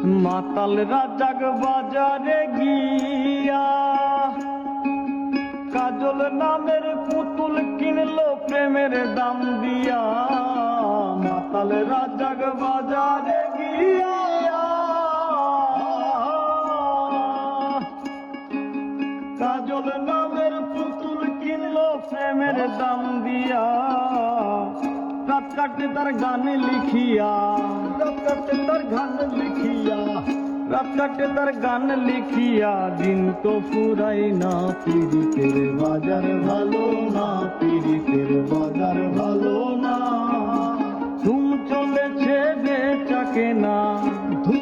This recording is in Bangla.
মাতাল রাজাক বাজারে গিয়া কাজল নামের পুতুল কিনলো প্রেমের দাম দিয়া। মাতাল রাজাক বাজারে গিয়া কাজল নামের পুতুল কিনলো প্রেমের দাম দিয়া। রাত কাটে তার গানে লিখিয়া, রাত কাটে তার গান লিখিয়া, রাত কাটে তার গান লিখিয়া। দিন তো ফুরাই না, পীড়িতের বাজার ভালো না, পীড়িতের বাজার ভালো না। ধুম চলেছে বেচাকে না, ধুম